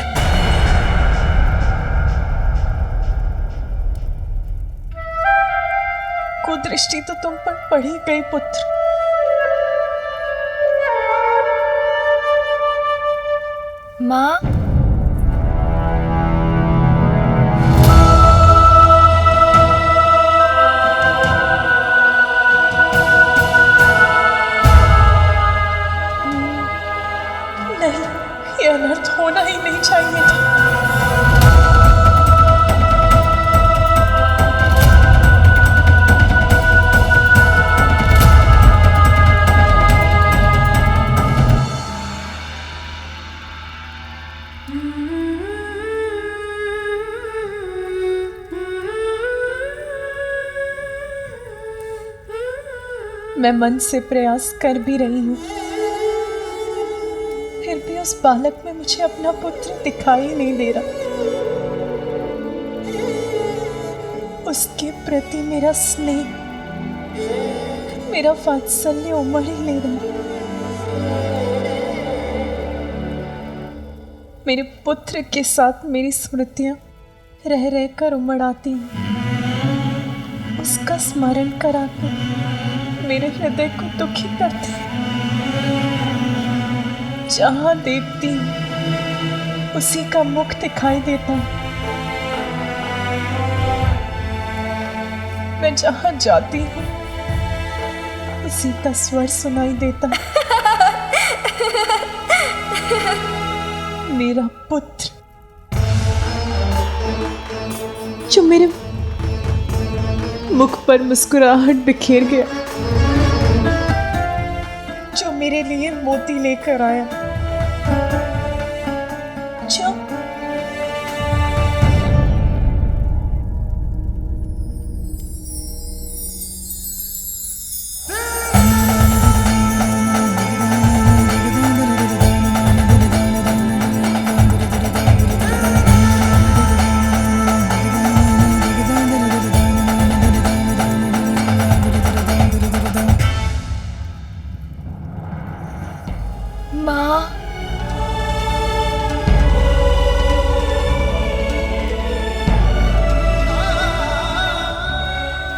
कुदृष्टि तो तुम पर पड़ी गई पुत्र। माँ, नहीं, ये अनर्थ होना ही नहीं चाहिए था। मैं मन से प्रयास कर भी रही हूँ, फिर भी उस बालक में मुझे अपना पुत्र दिखाई नहीं दे रहा। उसके प्रति मेरा स्नेह, मेरा वात्सल्य उमड़ ही नहीं रहा। मेरे पुत्र के साथ मेरी स्मृतियां रह रह कर उमड़ आती हैं। उसका स्मरण कराकर मेरे हृदय को दुखी करते हैं। जहां देखती हूं उसी का मुख दिखाई देता है। मैं जहां जाती हूं उसी का स्वर सुनाई देता है। मेरा पुत्र जो मेरे मुख पर मुस्कुराहट बिखेर गया, जो मेरे लिए मोती लेकर आया, जो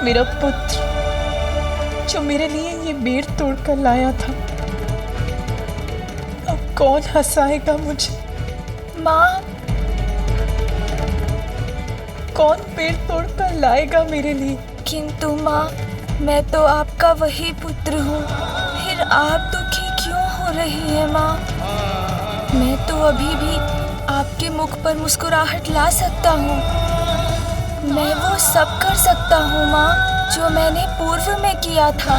मेरा पुत्र जो मेरे लिए ये बेर तोड़कर लाया था, अब कौन हंसाएगा मुझे? माँ, कौन पेड़ तोड़कर लाएगा मेरे लिए? किंतु माँ, मैं तो आपका वही पुत्र हूँ, फिर आप दुखी क्यों हो रही हैं माँ? मैं तो अभी भी आपके मुख पर मुस्कुराहट ला सकता हूँ। मैं वो सब कर सकता हूँ माँ जो मैंने पूर्व में किया था।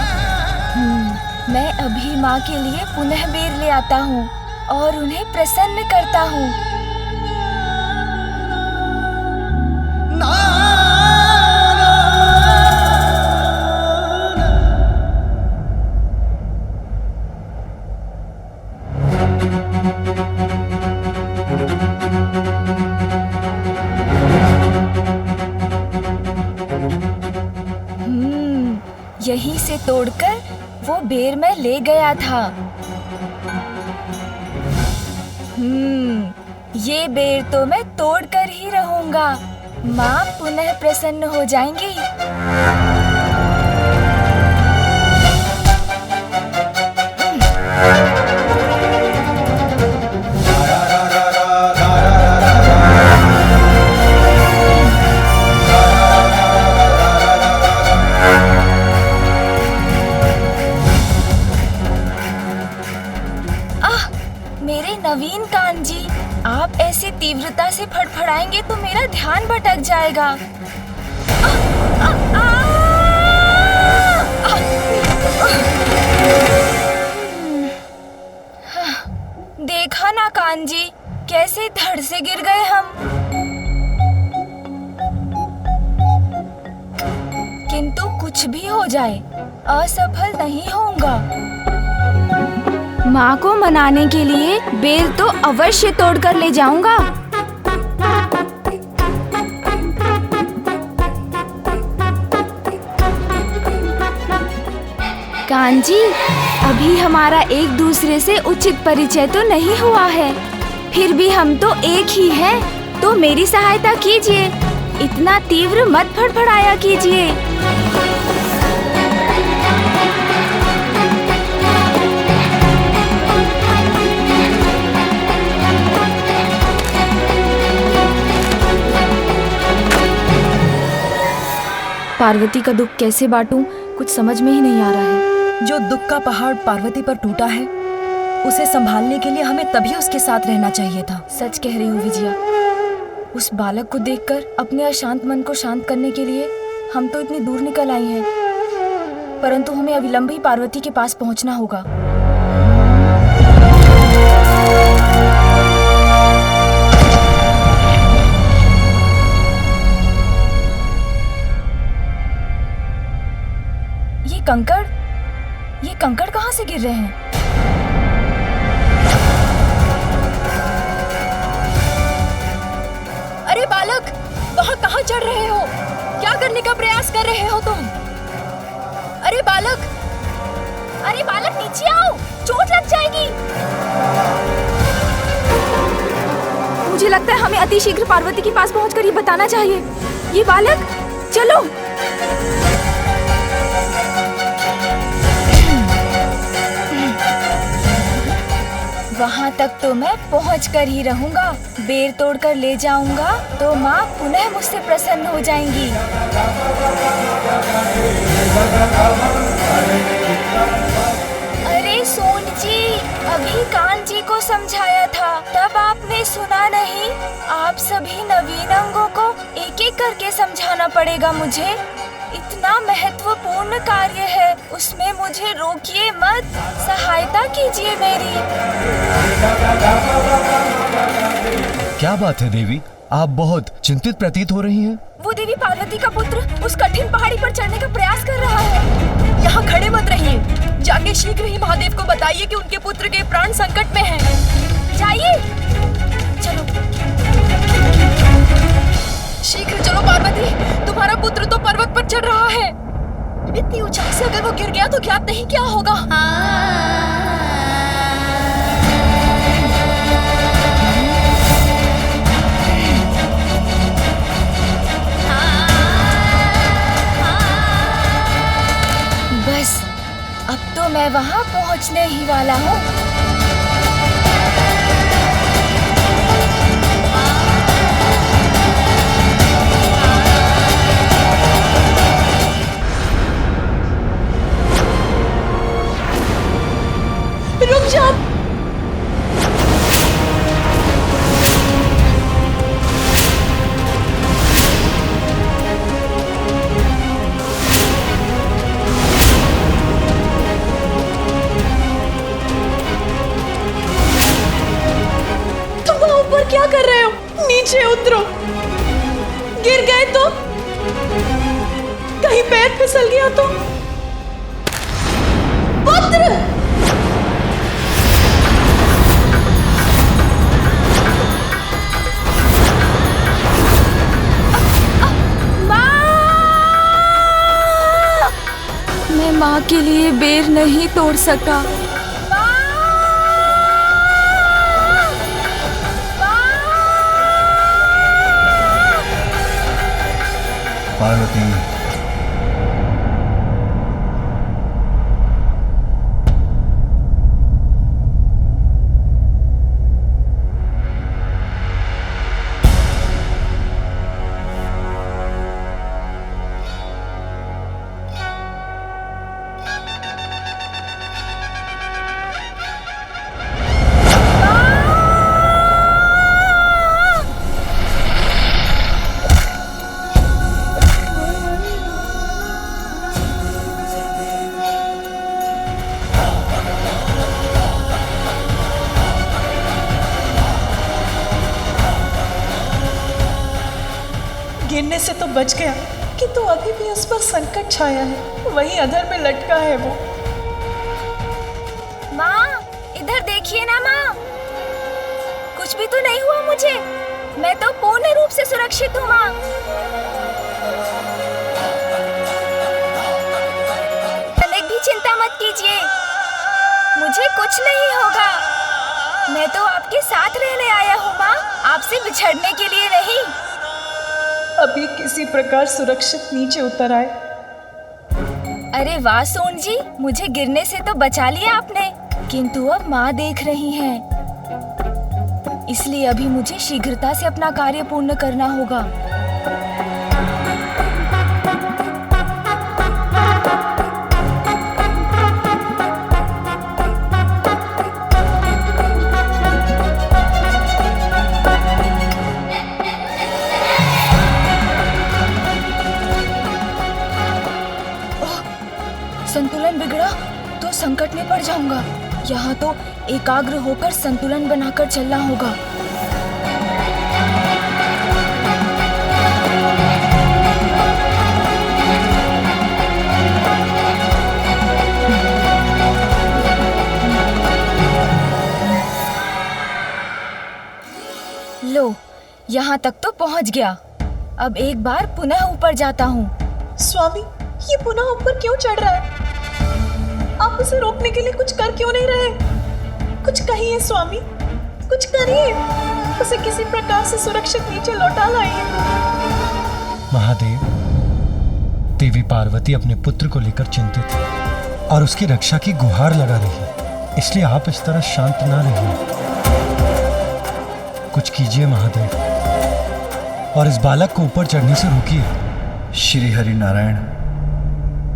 मैं अभी माँ के लिए पुनः बेर ले आता हूँ और उन्हें प्रसन्न करता हूँ। यहीं से तोड़कर वो बेर में ले गया था। ये बेर तो मैं तोड़कर ही रहूंगा। माँ पुनः प्रसन्न हो जाएंगी। नवीन कान जी, आप ऐसे तीव्रता से फड़फड़ाएंगे तो मेरा ध्यान भटक जाएगा। देखा ना कान जी, कैसे धड़ से गिर गए हम। किंतु कुछ भी हो जाए, असफल नहीं होऊंगा। माँ को मनाने के लिए बेल तो अवश्य तोड़कर ले जाऊंगा। कान जी, अभी हमारा एक दूसरे से उचित परिचय तो नहीं हुआ है, फिर भी हम तो एक ही हैं, तो मेरी सहायता कीजिए। इतना तीव्र मत फड़फड़ाया कीजिए। पार्वती का दुख कैसे बांटूं, कुछ समझ में ही नहीं आ रहा है। जो दुख का पहाड़ पार्वती पर टूटा है, उसे संभालने के लिए हमें तभी उसके साथ रहना चाहिए था। सच कह रही हूँ विजया। उस बालक को देखकर अपने अशांत मन को शांत करने के लिए हम तो इतनी दूर निकल आई हैं, परंतु हमें अविलंब ही पार्वती के पास पहुंचना होगा। ये कंकड़ ये कंकड़ कहाँ से गिर रहे हैं? अरे बालक, वहाँ कहाँ चढ़ रहे हो? क्या करने का प्रयास कर रहे हो तुम? अरे बालक, नीचे आओ, चोट लग जाएगी। मुझे लगता है हमें अतिशीघ्र पार्वती के पास पहुंचकर ये बताना चाहिए। ये बालक, चलो। वहाँ तक तो मैं पहुँच कर ही रहूँगा। बेर तोड़कर ले जाऊँगा तो माँ पुनः मुझसे प्रसन्न हो जाएंगी। अरे सोन जी, अभी कान जी को समझाया था, तब आपने सुना नहीं। आप सभी नवीन अंगों को एक एक करके समझाना पड़ेगा मुझे। इतना महत्वपूर्ण कार्य है, उसमें मुझे रोकिए मत, सहायता कीजिए मेरी। क्या बात है देवी, आप बहुत चिंतित प्रतीत हो रही हैं। वो देवी पार्वती का पुत्र उस कठिन पहाड़ी पर चढ़ने का प्रयास कर रहा है। यहाँ खड़े मत रहिए, जाके शीघ्र ही महादेव को बताइए कि उनके पुत्र के प्राण संकट में हैं। जाइए, चलो शीघ्र चलो पार्वती, तुम्हारा पुत्र तो पर्वत पर चढ़ रहा है। इतनी ऊंचाई से अगर वो गिर गया तो ज्ञात नहीं क्या होगा। बस अब तो मैं वहां पहुंचने ही वाला हूँ। रुक जाओ। तुम वहां ऊपर क्या कर रहे हो? नीचे उतरो। गिर गए तो? कहीं पैर फिसल गया तो? पुत्र! मैं माँ के लिए बेर नहीं तोड़ सका। पार्वती, गिरने से तो बच गया, किंतु अभी भी उस पर संकट छाया है। वहीं अधर में लटका है वो। माँ, इधर देखिए ना माँ, कुछ भी तो नहीं हुआ मुझे। मैं तो पूर्ण रूप से सुरक्षित हूँ माँ। तनिक भी चिंता मत कीजिए, मुझे कुछ नहीं होगा। मैं तो आपके साथ रहने आया हूँ माँ, आपसे बिछड़ने के लिए नहीं। अभी किसी प्रकार सुरक्षित नीचे उतर आए। अरे वाह सोन जी, मुझे गिरने से तो बचा लिया आपने, किंतु अब माँ देख रही हैं, इसलिए अभी मुझे शीघ्रता से अपना कार्य पूर्ण करना होगा। संतुलन बिगड़ा तो संकट में पड़ जाऊंगा। यहाँ तो एकाग्र होकर संतुलन बनाकर चलना होगा। यहाँ तक तो पहुँच गया। अब एक बार पुनः ऊपर जाता हूँ। स्वामी, ये पुनः ऊपर क्यों चढ़ रहा है? आप उसे रोकने के लिए कुछ कर क्यों नहीं रहे? कुछ कहिए स्वामी, कुछ करिए। उसे किसी प्रकार से सुरक्षित नीचे लौटा लाइए। महादेव, देवी पार्वती अपने पुत्र को लेकर चिंतित है और उसकी रक्षा की गुहार लगा रही है, इसलिए आप इस तरह शांत ना रहिए। कुछ कीजिए महादेव और इस बालक को ऊपर चढ़ने से रोकिए। श्री हरि नारायण,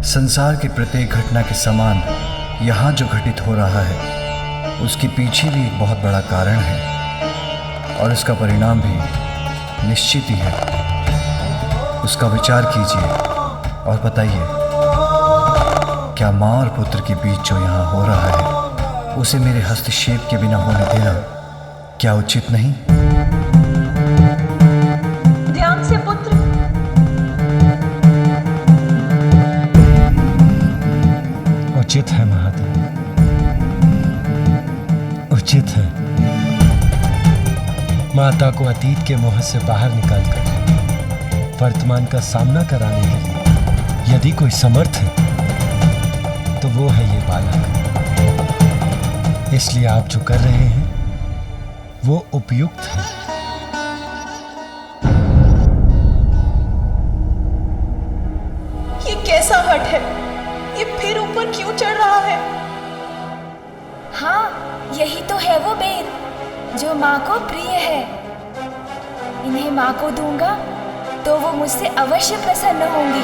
संसार की प्रत्येक घटना के समान यहाँ जो घटित हो रहा है उसके पीछे भी एक बहुत बड़ा कारण है और इसका परिणाम भी निश्चित ही है। उसका विचार कीजिए और बताइए, क्या माँ और पुत्र के बीच जो यहाँ हो रहा है उसे मेरे हस्तक्षेप के बिना होने देना क्या उचित नहीं? ध्यान से पुत्र। उचित है महादेव, उचित है। माता को अतीत के मोह से बाहर निकालकर वर्तमान का सामना कराने के लिए यदि कोई समर्थ है तो वो है ये बालक। इसलिए आप जो कर रहे हैं वो उपयुक्त है। ये कैसा हठ है? ये फिर ऊपर क्यों चढ़ रहा है? हाँ, यही तो है वो बेर जो माँ को प्रिय है। इन्हें माँ को दूंगा तो वो मुझसे अवश्य प्रसन्न होंगी।